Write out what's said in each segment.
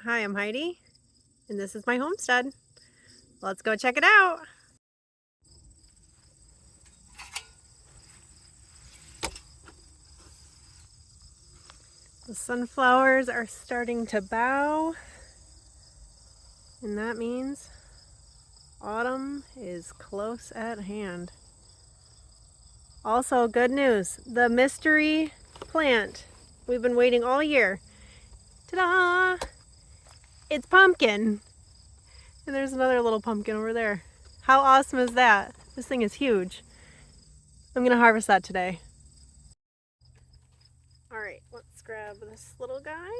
Hi, I'm Heidi, and this is my homestead. Let's go check it out. The sunflowers are starting to bow, and that means autumn is close at hand. Also, good news, the mystery plant we've been waiting all year. Ta-da! It's pumpkin! And there's another little pumpkin over there. How awesome is that? This thing is huge. I'm gonna harvest that today. All right, let's grab this little guy.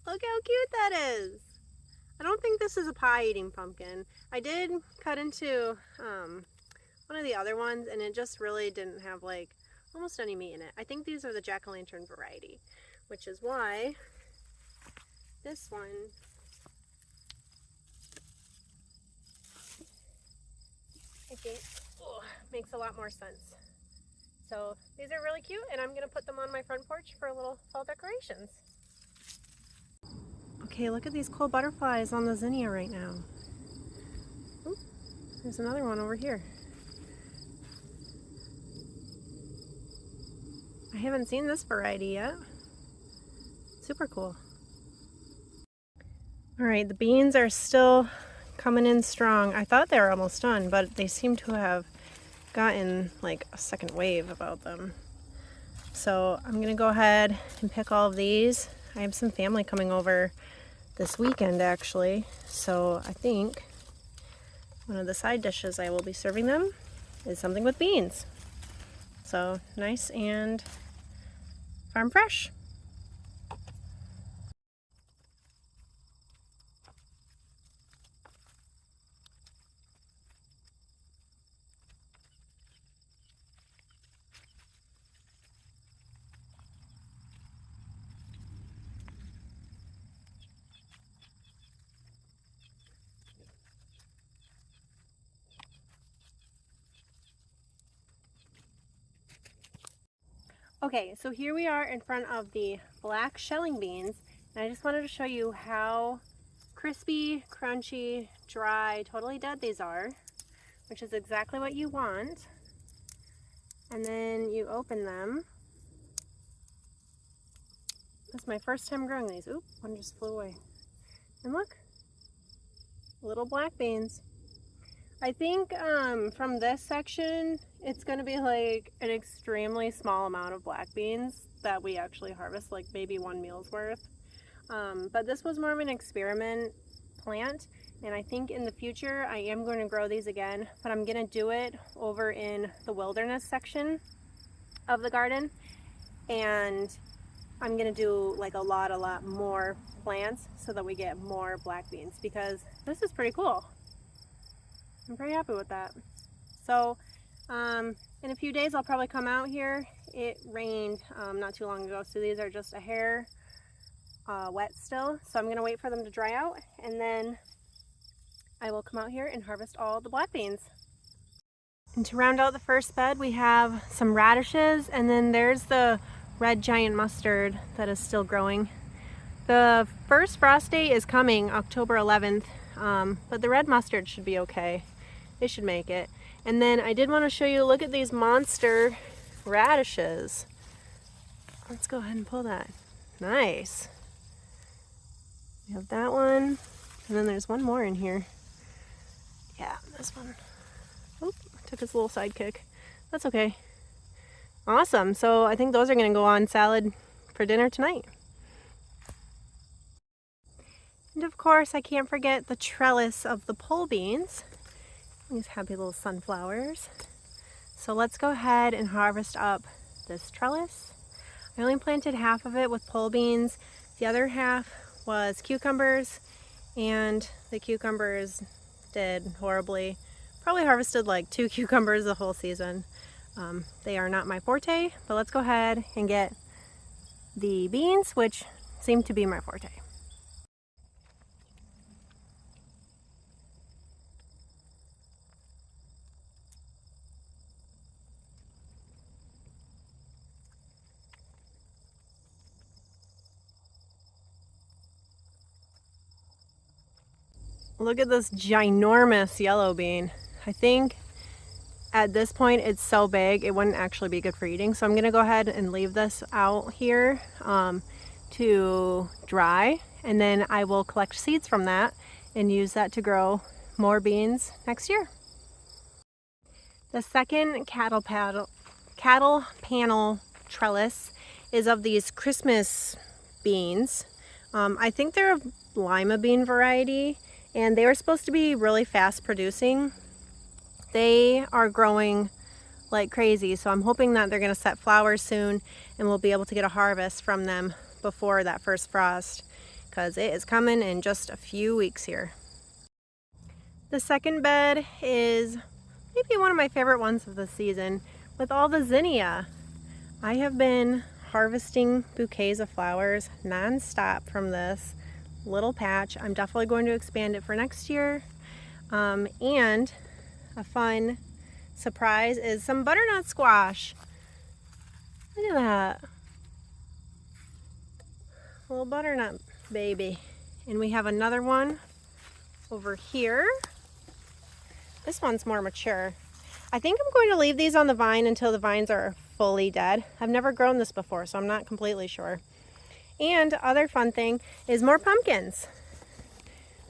Look how cute that is. I don't think this is a pie-eating pumpkin. I did cut into one of the other ones, and it just really didn't have like almost any meat in it. I think these are the jack-o'-lantern variety, which is why this one I think makes a lot more sense. So these are really cute, and I'm gonna put them on my front porch for little fall decorations. Okay, look at these cool butterflies on the zinnia right now. Ooh, there's another one over here. I haven't seen this variety yet. Super cool. All right, the beans are still coming in strong. I thought they were almost done, but they seem to have gotten like a second wave about them. So I'm gonna go ahead and pick all of these. I have some family coming over this weekend actually, so I think one of the side dishes I will be serving them is something with beans. So nice and farm fresh. Okay, so here we are in front of the black shelling beans, and I just wanted to show you how crispy, crunchy, dry, totally dead these are, which is exactly what you want. And then you open them. This is my first time growing these. Oop, one just flew away. And look, little black beans. I think from this section, it's going to be like an extremely small amount of black beans that we actually harvest, like maybe one meal's worth. But this was more of an experiment plant, and I think in the future I am going to grow these again, but I'm going to do it over in the wilderness section of the garden, and I'm going to do like a lot more plants so that we get more black beans, because this is pretty cool. I'm pretty happy with that. So in a few days I'll probably come out here. It rained not too long ago, so these are just a hair wet still. So I'm going to wait for them to dry out, and then I will come out here and harvest all the black beans. And to round out the first bed, we have some radishes, and then there's the red giant mustard that is still growing. The first frost date is coming October 11th, but the red mustard should be okay. It should make it. And then I did want to show you, look at these monster radishes. Let's go ahead and pull that. Nice. We have that one, and then there's one more in here. Yeah, this one. Oop, took his little sidekick. That's okay. Awesome. So I think those are going to go on salad for dinner tonight. And of course, I can't forget the trellis of the pole beans. These happy little sunflowers. So let's go ahead and harvest up this trellis. I only planted half of it with pole beans. The other half was cucumbers, and the cucumbers did horribly. Probably harvested like 2 cucumbers the whole season. They are not my forte, but let's go ahead and get the beans, which seem to be my forte. Look at this ginormous yellow bean. I think at this point it's so big it wouldn't actually be good for eating. So I'm gonna go ahead and leave this out here to dry, and then I will collect seeds from that and use that to grow more beans next year. The second cattle panel trellis is of these Christmas beans. I think they're a lima bean variety, and they were supposed to be really fast producing. They are growing like crazy, so I'm hoping that they're going to set flowers soon and we'll be able to get a harvest from them before that first frost, because it is coming in just a few weeks here. The second bed is maybe one of my favorite ones of the season, with all the zinnia. I have been harvesting bouquets of flowers non-stop from this little patch. I'm definitely going to expand it for next year. And a fun surprise is some butternut squash. Look at that. Little butternut baby. And we have another one over here. This one's more mature. I think I'm going to leave these on the vine until the vines are fully dead. I've never grown this before, so I'm not completely sure. And other fun thing is more pumpkins.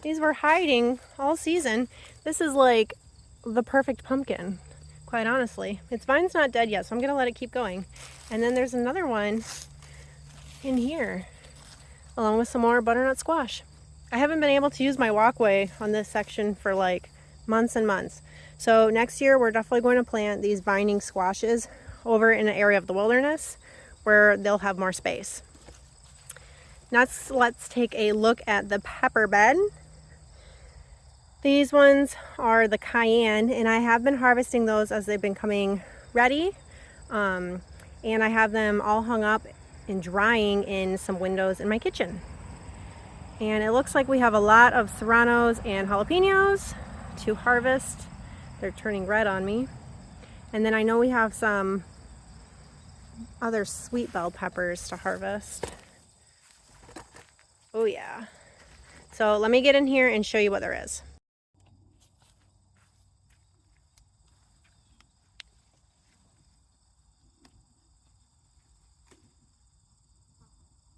These were hiding all season. This is like the perfect pumpkin, quite honestly. Its vine's not dead yet, so I'm gonna let it keep going. And then there's another one in here, along with some more butternut squash. I haven't been able to use my walkway on this section for like months and months. So next year we're definitely going to plant these vining squashes over in an area of the wilderness where they'll have more space. Next, let's take a look at the pepper bed. These ones are the cayenne, and I have been harvesting those as they've been coming ready. And I have them all hung up and drying in some windows in my kitchen. And it looks like we have a lot of serranos and jalapenos to harvest. They're turning red on me. And then I know we have some other sweet bell peppers to harvest. Oh yeah. So let me get in here and show you what there is.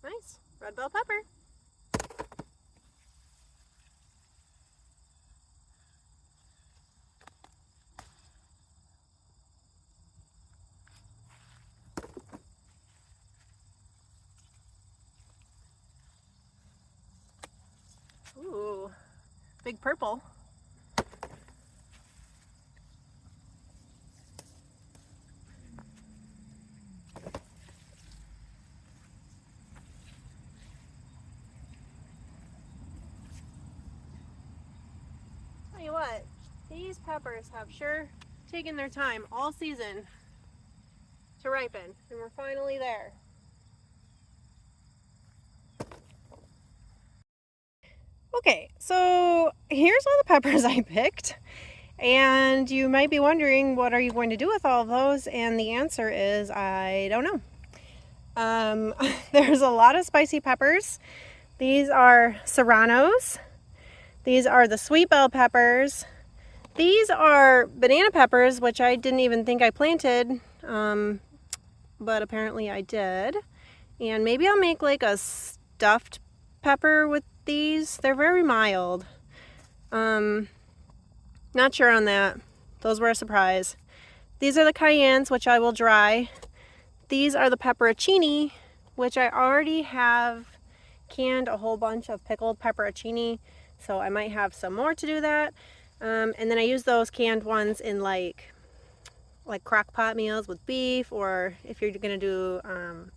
Nice, red bell pepper. Ooh, big purple. Tell you what, these peppers have sure taken their time all season to ripen, and we're finally there. Okay, so here's all the peppers I picked, and you might be wondering, what are you going to do with all of those? And the answer is, I don't know. There's a lot of spicy peppers. These are serranos. These are the sweet bell peppers. These are banana peppers, which I didn't even think I planted, but apparently I did. And maybe I'll make like a stuffed pepper with these. They're very mild. Not sure on that. Those were a surprise. These are the cayennes, which I will dry. These are the pepperoncini, which I already have canned a whole bunch of pickled pepperoncini, so I might have some more to do that. And then I use those canned ones in like crock pot meals with beef, or if you're gonna do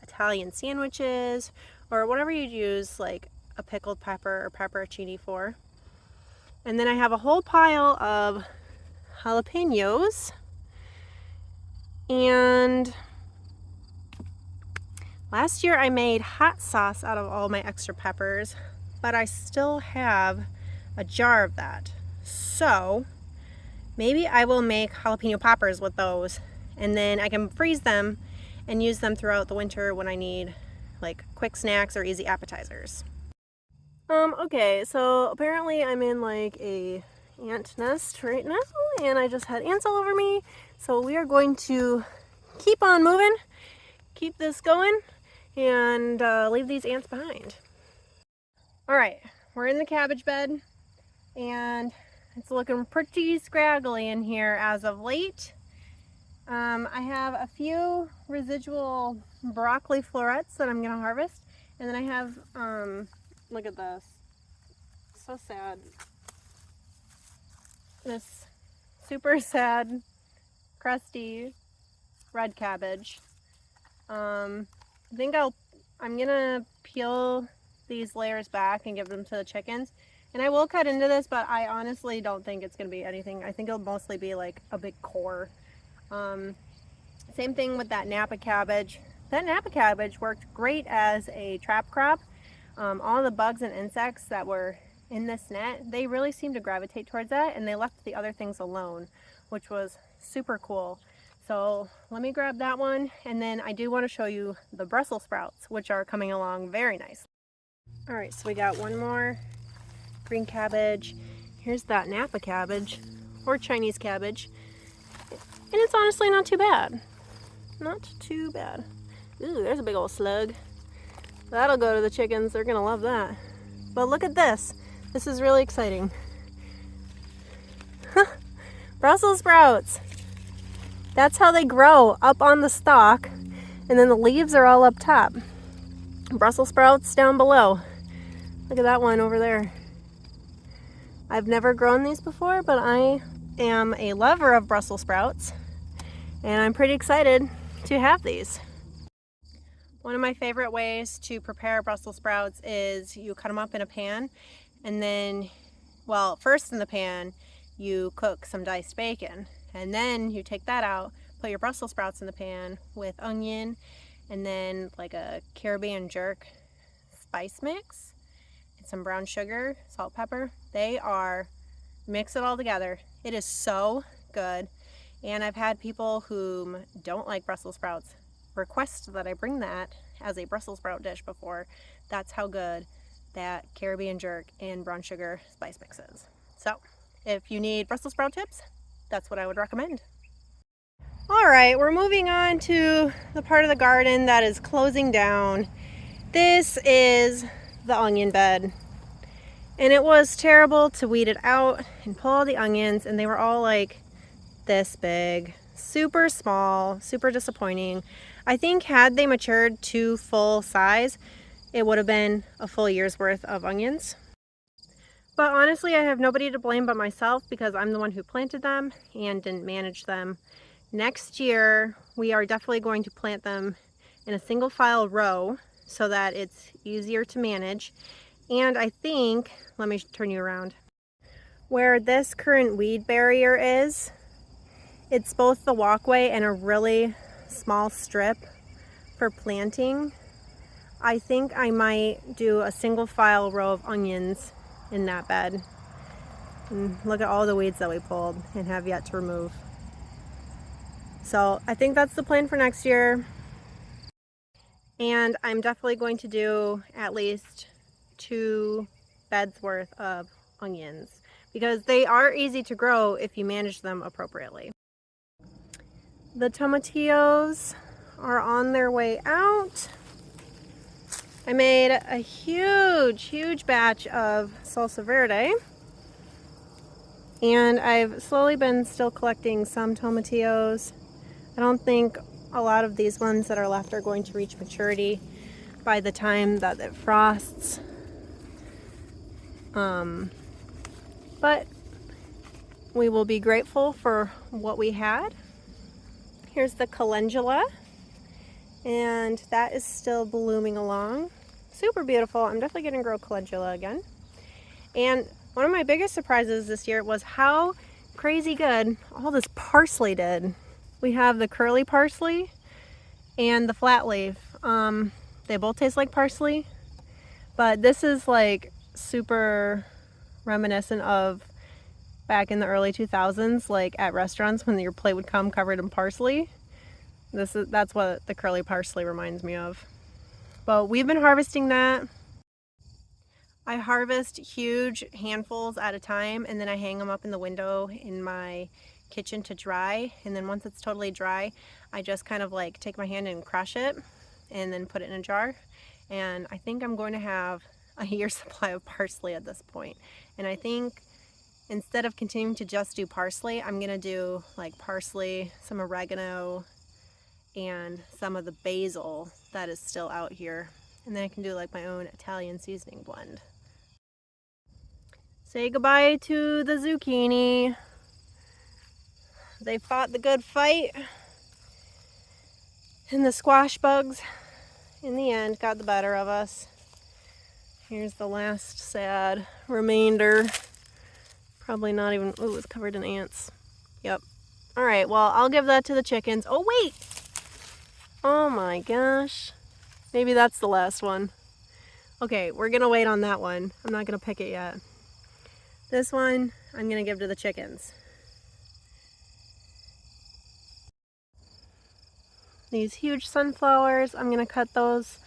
Italian sandwiches, or whatever you'd use like a pickled pepper or pepperoncini for. And then I have a whole pile of jalapenos, and last year I made hot sauce out of all my extra peppers, but I still have a jar of that. So maybe I will make jalapeno poppers with those, and then I can freeze them and use them throughout the winter when I need like quick snacks or easy appetizers. Okay, so apparently I'm in like a ant nest right now, and I just had ants all over me. So we are going to keep on moving, keep this going, and leave these ants behind. All right, we're in the cabbage bed, and it's looking pretty scraggly in here as of late. I have a few residual broccoli florets that I'm gonna harvest, and then I have, look at this, so sad. This super sad, crusty red cabbage. I think I'm gonna peel these layers back and give them to the chickens. And I will cut into this, but I honestly don't think it's gonna be anything. I think it'll mostly be like a big core. Same thing with that Napa cabbage. That Napa cabbage worked great as a trap crop. All the bugs and insects that were in this net, they really seemed to gravitate towards that, and they left the other things alone, which was super cool. So let me grab that one, and then I do want to show you the Brussels sprouts, which are coming along very nice. All right, so we got one more green cabbage. Here's that Napa cabbage, or Chinese cabbage, and it's honestly not too bad. Not too bad. Ooh, there's a big old slug. That'll go to the chickens. They're gonna love that. But look at this. This is really exciting. Brussels sprouts. That's how they grow, up on the stalk, and then the leaves are all up top. Brussels sprouts down below. Look at that one over there. I've never grown these before, but I am a lover of Brussels sprouts, and I'm pretty excited to have these. One of my favorite ways to prepare Brussels sprouts is you cut them up in a pan, and then, well, first in the pan you cook some diced bacon, and then you take that out, put your Brussels sprouts in the pan with onion, and then like a Caribbean jerk spice mix, and some brown sugar, salt, pepper. Mix it all together. It is so good. And I've had people who don't like Brussels sprouts request that I bring that as a Brussels sprout dish before. That's how good that Caribbean jerk and brown sugar spice mix is. So if you need Brussels sprout tips, that's what I would recommend. All right, we're moving on to the part of the garden that is closing down. This is the onion bed. And it was terrible to weed it out and pull all the onions, and they were all like this big, super small, super disappointing. I think had they matured to full size, it would have been a full year's worth of onions. But honestly, I have nobody to blame but myself, because I'm the one who planted them and didn't manage them. Next year, we are definitely going to plant them in a single file row so that it's easier to manage. And I think, let me turn you around, where this current weed barrier is, it's both the walkway and a really small strip for planting. I think I might do a single file row of onions in that bed. And look at all the weeds that we pulled and have yet to remove. So I think that's the plan for next year. And I'm definitely going to do at least 2 beds worth of onions, because they are easy to grow if you manage them appropriately. The tomatillos are on their way out. I made a huge batch of salsa verde, and I've slowly been still collecting some tomatillos. I don't think a lot of these ones that are left are going to reach maturity by the time that it frosts. But we will be grateful for what we had. Here's the calendula, and that is still blooming along. Super beautiful. I'm definitely going to grow calendula again. And one of my biggest surprises this year was how crazy good all this parsley did. We have the curly parsley and the flat leaf. They both taste like parsley, but this is like super reminiscent of back in the early 2000s, like at restaurants when your plate would come covered in parsley. That's what the curly parsley reminds me of. But we've been harvesting that. I harvest huge handfuls at a time, and then I hang them up in the window in my kitchen to dry. And then once it's totally dry, I just kind of like take my hand and crush it and then put it in a jar. And I think I'm going to have a year's supply of parsley at this point. And I think instead of continuing to just do parsley, I'm gonna do like parsley, some oregano, and some of the basil that is still out here. And then I can do like my own Italian seasoning blend. Say goodbye to the zucchini. They fought the good fight, and the squash bugs in the end got the better of us. Here's the last sad remainder. Probably not even, ooh, it's covered in ants. Yep. All right, well, I'll give that to the chickens. Oh, wait. Oh my gosh. Maybe that's the last one. Okay, we're gonna wait on that one. I'm not gonna pick it yet. This one, I'm gonna give to the chickens. These huge sunflowers, I'm gonna cut those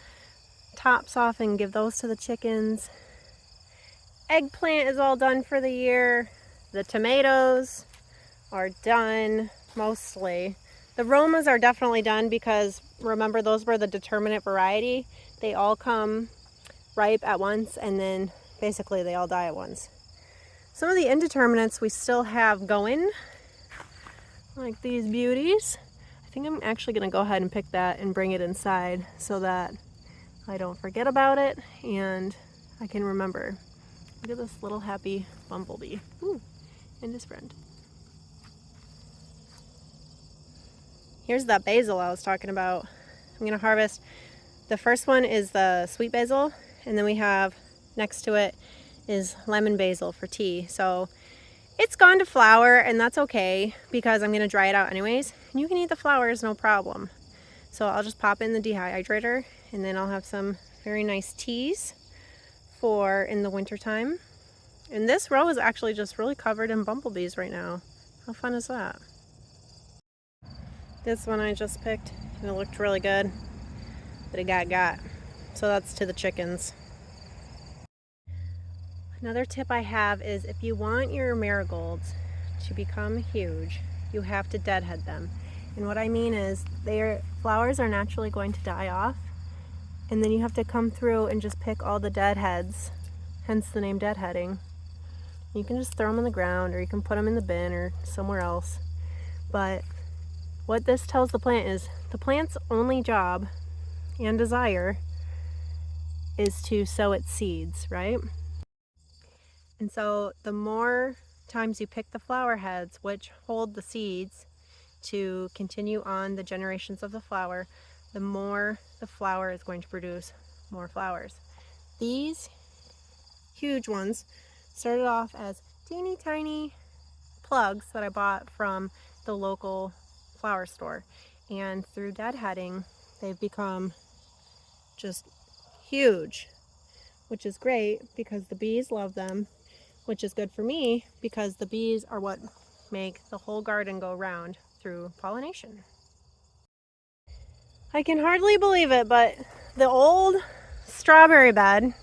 tops off and give those to the chickens. Eggplant is all done for the year. The tomatoes are done, mostly. The Romas are definitely done because remember those were the determinate variety. They all come ripe at once and then basically they all die at once. Some of the indeterminates we still have going, like these beauties. I think I'm actually gonna go ahead and pick that and bring it inside so that I don't forget about it and I can remember. Look at this little happy bumblebee. Ooh, and his friend. Here's that basil I was talking about. I'm gonna harvest. The first one is the sweet basil, and then we have next to it is lemon basil for tea. So it's gone to flower, and that's okay because I'm gonna dry it out anyways. And you can eat the flowers, no problem. So I'll just pop in the dehydrator, and then I'll have some very nice teas for in the winter time. And this row is actually just really covered in bumblebees right now. How fun is that? This one I just picked, and it looked really good, but it got. So that's to the chickens. Another tip I have is if you want your marigolds to become huge, you have to deadhead them. And what I mean is their flowers are naturally going to die off, and then you have to come through and just pick all the deadheads, hence the name deadheading. You can just throw them on the ground, or you can put them in the bin or somewhere else. But what this tells the plant is the plant's only job and desire is to sow its seeds, right? And so the more times you pick the flower heads, which hold the seeds to continue on the generations of the flower, the more the flower is going to produce more flowers. These huge ones started off as teeny tiny plugs that I bought from the local flower store. And through deadheading, they've become just huge, which is great because the bees love them, which is good for me because the bees are what make the whole garden go round through pollination. I can hardly believe it, but the old strawberry bed,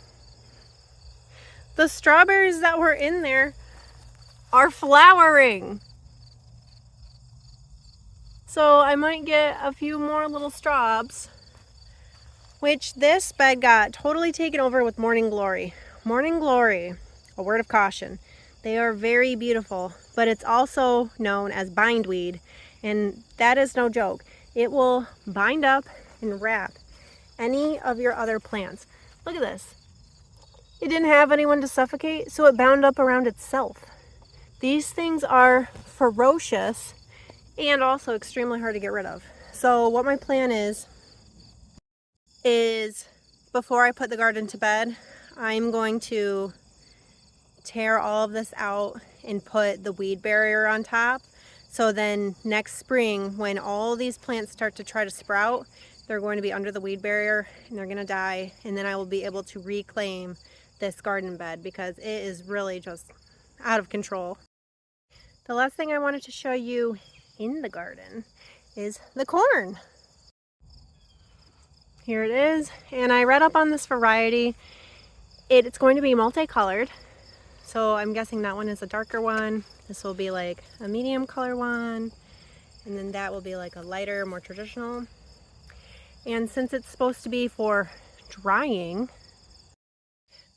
the strawberries that were in there are flowering. So I might get a few more little strawbs, which this bed got totally taken over with morning glory. Morning glory, a word of caution. They are very beautiful, but it's also known as bindweed, and that is no joke. It will bind up and wrap any of your other plants. Look at this. It didn't have anyone to suffocate, so it bound up around itself. These things are ferocious and also extremely hard to get rid of. So what my plan is before I put the garden to bed, I'm going to tear all of this out and put the weed barrier on top. So then next spring, when all these plants start to try to sprout, they're going to be under the weed barrier and they're going to die. And then I will be able to reclaim this garden bed because it is really just out of control. The last thing I wanted to show you in the garden is the corn. Here it is, and I read up on this variety. It's going to be multicolored. So I'm guessing that one is a darker one. This will be like a medium color one. And then that will be like a lighter, more traditional. And since it's supposed to be for drying,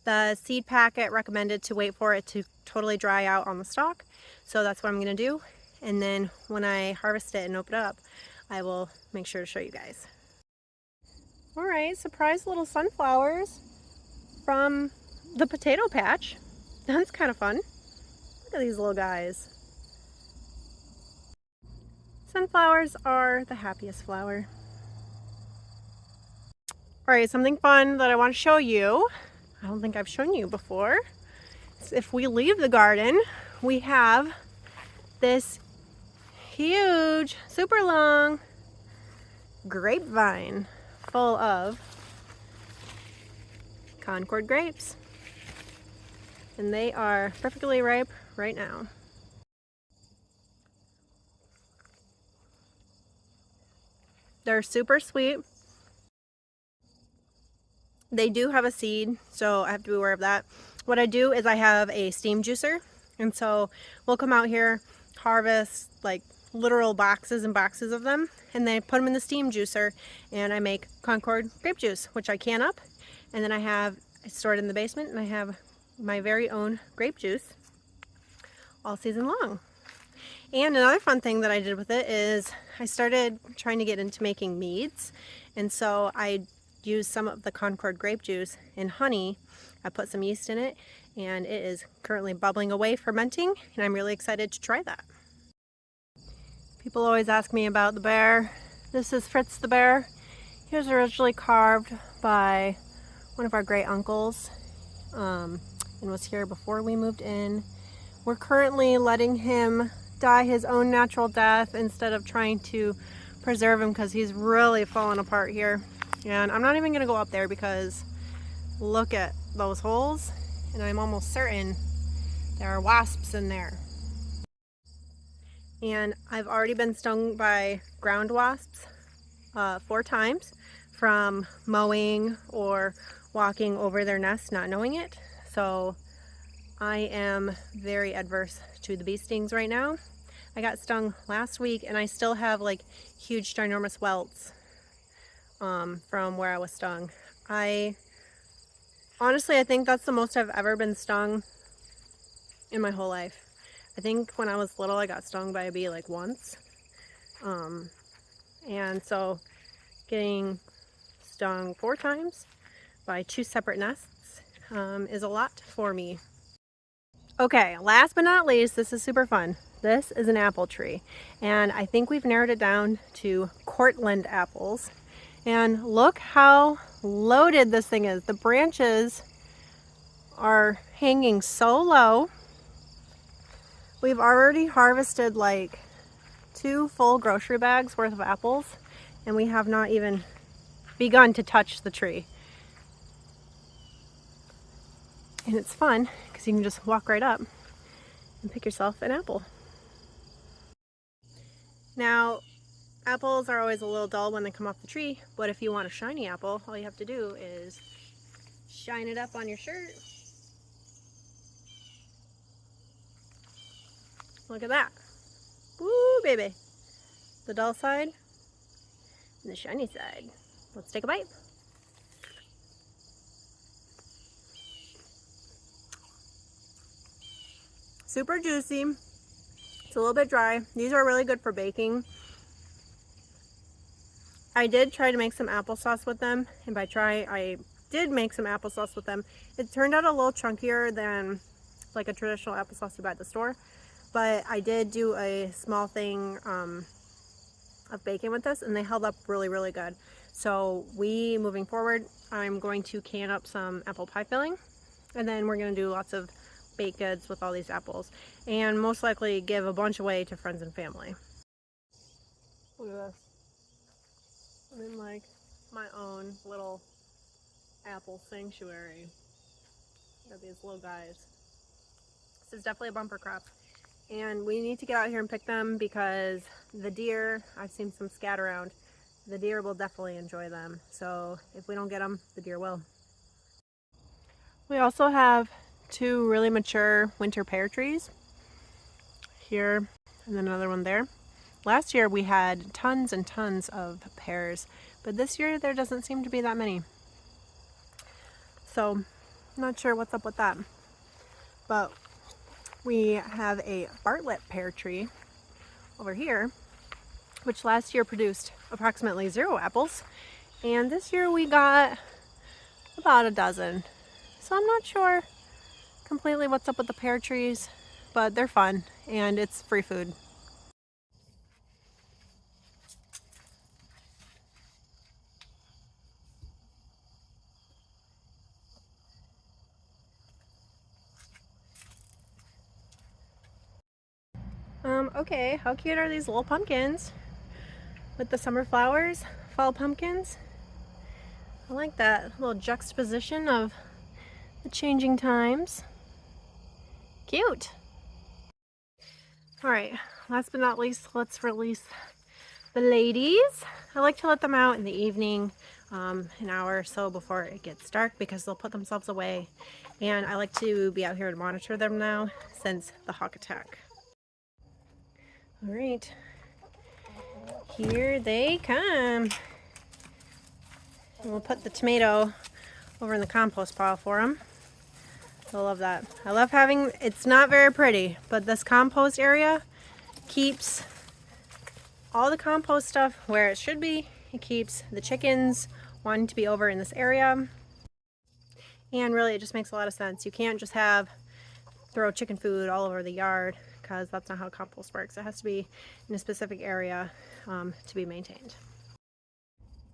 the seed packet recommended to wait for it to totally dry out on the stalk. So that's what I'm gonna do. And then when I harvest it and open it up, I will make sure to show you guys. All right, surprise little sunflowers from the potato patch. That's kind of fun. Look at these little guys. Sunflowers are the happiest flower. All right, something fun that I want to show you. I don't think I've shown you before. So if we leave the garden, we have this huge, super long grapevine full of concord grapes. And they are perfectly ripe right now. They're super sweet. They do have a seed, so I have to be aware of that. What I do is I have a steam juicer, and so we'll come out here, harvest like literal boxes and boxes of them, and then I put them in the steam juicer, and I make concord grape juice, which I can up, and then I store it in the basement, and I have my very own grape juice all season long. And another fun thing that I did with it is I started trying to get into making meads, and so I used some of the concord grape juice in honey. I put some yeast in it, and it is currently bubbling away, fermenting, and I'm really excited to try that. People always ask me about the bear. This is Fritz the bear. He was originally carved by one of our great uncles and was here before we moved in. We're currently letting him die his own natural death instead of trying to preserve him because he's really falling apart here. And I'm not even going to go up there because look at those holes, and I'm almost certain there are wasps in there. And I've already been stung by ground wasps 4 times from mowing or walking over their nest not knowing it. So I am very adverse to the bee stings right now. I got stung last week, and I still have like huge ginormous welts from where I was stung. Honestly, I think that's the most I've ever been stung in my whole life. I think when I was little, I got stung by a bee like once. And so getting stung 4 times by 2 separate nests is a lot for me. Okay, last but not least, this is super fun. This is an apple tree, and I think we've narrowed it down to Cortland apples. And look how loaded this thing is. The branches are hanging so low. We've already harvested like 2 full grocery bags worth of apples, and we have not even begun to touch the tree. And it's fun because you can just walk right up and pick yourself an apple. Now, apples are always a little dull when they come off the tree, but if you want a shiny apple, all you have to do is shine it up on your shirt. Look at that. Woo, baby. The dull side and the shiny side. Let's take a bite. Super juicy. It's a little bit dry. These are really good for baking. I did try to make some applesauce with them, and by try, I did make some applesauce with them. It turned out a little chunkier than like a traditional applesauce you buy at the store, but I did do a small thing of baking with this, and they held up really, really good. So moving forward, I'm going to can up some apple pie filling, and then we're going to do lots of baked goods with all these apples, and most likely give a bunch away to friends and family. Look at this. I'm in like my own little apple sanctuary. Got these little guys. This is definitely a bumper crop, and we need to get out here and pick them because the deer, I've seen some scat around, the deer will definitely enjoy them. So if we don't get them, the deer will. We also have 2 really mature winter pear trees here and then another one there. Last year we had tons and tons of pears, but this year there doesn't seem to be that many. So I'm not sure what's up with that. But we have a Bartlett pear tree over here, which last year produced approximately 0 apples, and this year we got about a dozen. So I'm not sure completely what's up with the pear trees, but they're fun and it's free food. Okay, how cute are these little pumpkins with the summer flowers, fall pumpkins? I like that little juxtaposition of the changing times. Cute. All right, last but not least, let's release the ladies. I like to let them out in the evening, an hour or so before it gets dark, because they'll put themselves away. And I like to be out here to monitor them now since the hawk attack. All right, here they come. And we'll put the tomato over in the compost pile for them. I love that. I love having, it's not very pretty, but this compost area keeps all the compost stuff where it should be. It keeps the chickens wanting to be over in this area. And really, it just makes a lot of sense. You can't just throw chicken food all over the yard, because that's not how compost works. It has to be in a specific area to be maintained.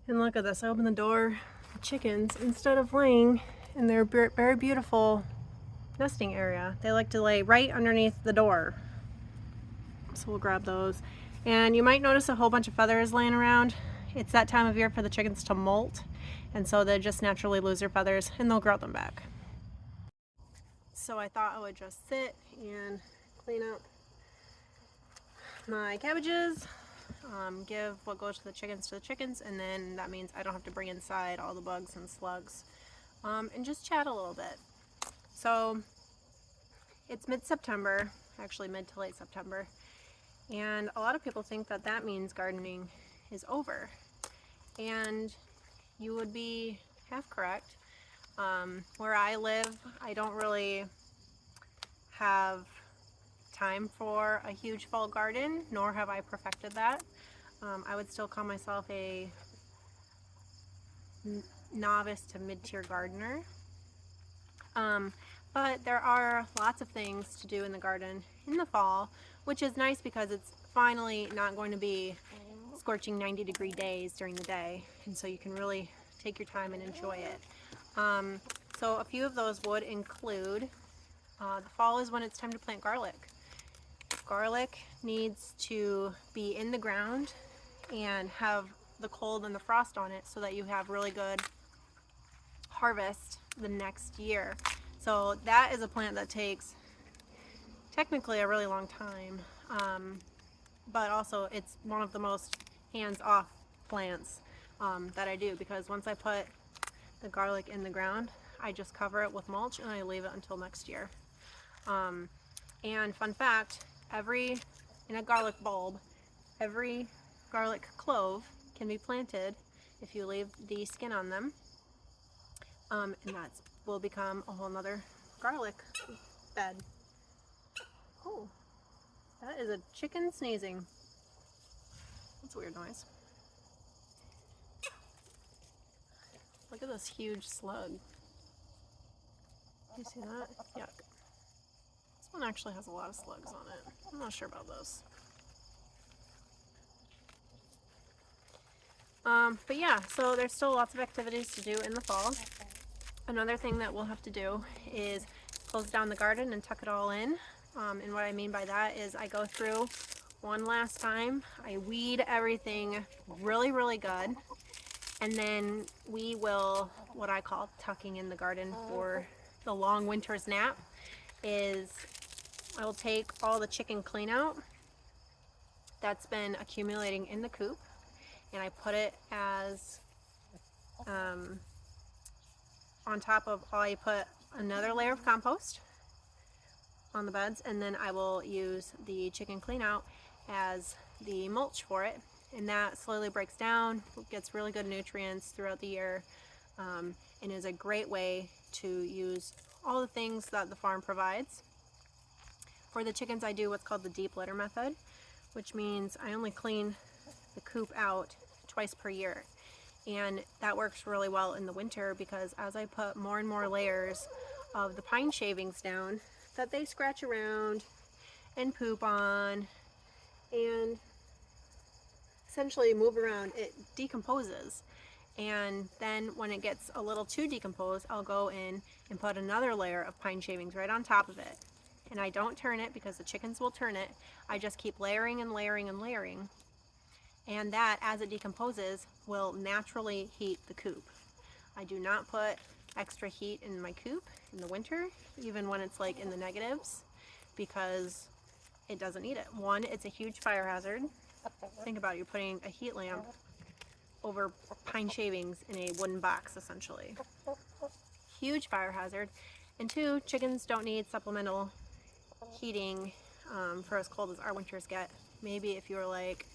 And look at this, I opened the door. The chickens, instead of laying in their very beautiful nesting area, they like to lay right underneath the door. So we'll grab those. And you might notice a whole bunch of feathers laying around. It's that time of year for the chickens to molt, and so they just naturally lose their feathers and they'll grow them back. So I thought I would just sit and clean up my cabbages, give what goes to the chickens, and then that means I don't have to bring inside all the bugs and slugs, and just chat a little bit. So it's mid-September, actually mid to late September, and a lot of people think that that means gardening is over, and you would be half correct. Where I live, I don't really have time for a huge fall garden, nor have I perfected that. I would still call myself a novice to mid-tier gardener. But there are lots of things to do in the garden in the fall, which is nice because it's finally not going to be scorching 90-degree days during the day, and so you can really take your time and enjoy it. So a few of those would include, the fall is when it's time to plant garlic. Garlic needs to be in the ground and have the cold and the frost on it so that you have really good harvest the next year. So that is a plant that takes technically a really long time, but also it's one of the most hands-off plants that I do, because once I put the garlic in the ground, I just cover it with mulch and I leave it until next year. And fun fact, in a garlic bulb, every garlic clove can be planted if you leave the skin on them, and that will become a whole nother garlic bed. Oh, that is a chicken sneezing. That's a weird noise. Look at this huge slug. You see that? Yuck. This one actually has a lot of slugs on it. I'm not sure about those. But yeah, so there's still lots of activities to do in the fall. Another thing that we'll have to do is close down the garden and tuck it all in. And what I mean by that is I go through one last time, I weed everything really, really good, and then we will, what I call tucking in the garden for the long winter's nap, is I will take all the chicken clean out that's been accumulating in the coop, and I put it as on top of, I put another layer of compost on the beds, and then I will use the chicken clean out as the mulch for it, and that slowly breaks down, gets really good nutrients throughout the year, and is a great way to use all the things that the farm provides. For the chickens, I do what's called the deep litter method, which means I only clean the coop out twice per year. And that works really well in the winter because as I put more and more layers of the pine shavings down that they scratch around and poop on and essentially move around, it decomposes. And then when it gets a little too decomposed, I'll go in and put another layer of pine shavings right on top of it. And I don't turn it because the chickens will turn it. I just keep layering and layering and layering. And that, as it decomposes, will naturally heat the coop. I do not put extra heat in my coop in the winter, even when it's like in the negatives, because it doesn't need it. One, it's a huge fire hazard. Think about it, you're putting a heat lamp over pine shavings in a wooden box, essentially. Huge fire hazard. And two, chickens don't need supplemental heating for as cold as our winters get. Maybe if you were like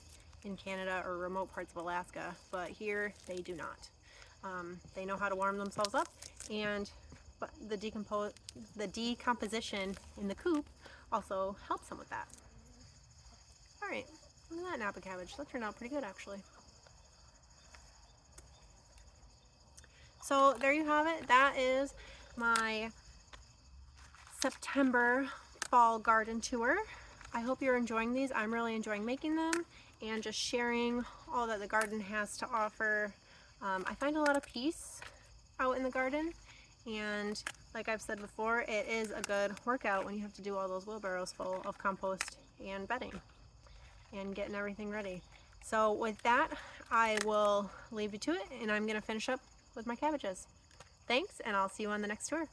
in Canada or remote parts of Alaska, but here they do not. They know how to warm themselves up, and the decomposition in the coop also helps them with that. All right, look at that Napa cabbage. That turned out pretty good, actually. So there you have it. That is my September fall garden tour. I hope you're enjoying these. I'm really enjoying making them and just sharing all that the garden has to offer. I find a lot of peace out in the garden, and like I've said before, it is a good workout when you have to do all those wheelbarrows full of compost and bedding and getting everything ready. So with that, I will leave you to it, and I'm going to finish up with my cabbages. Thanks, and I'll see you on the next tour.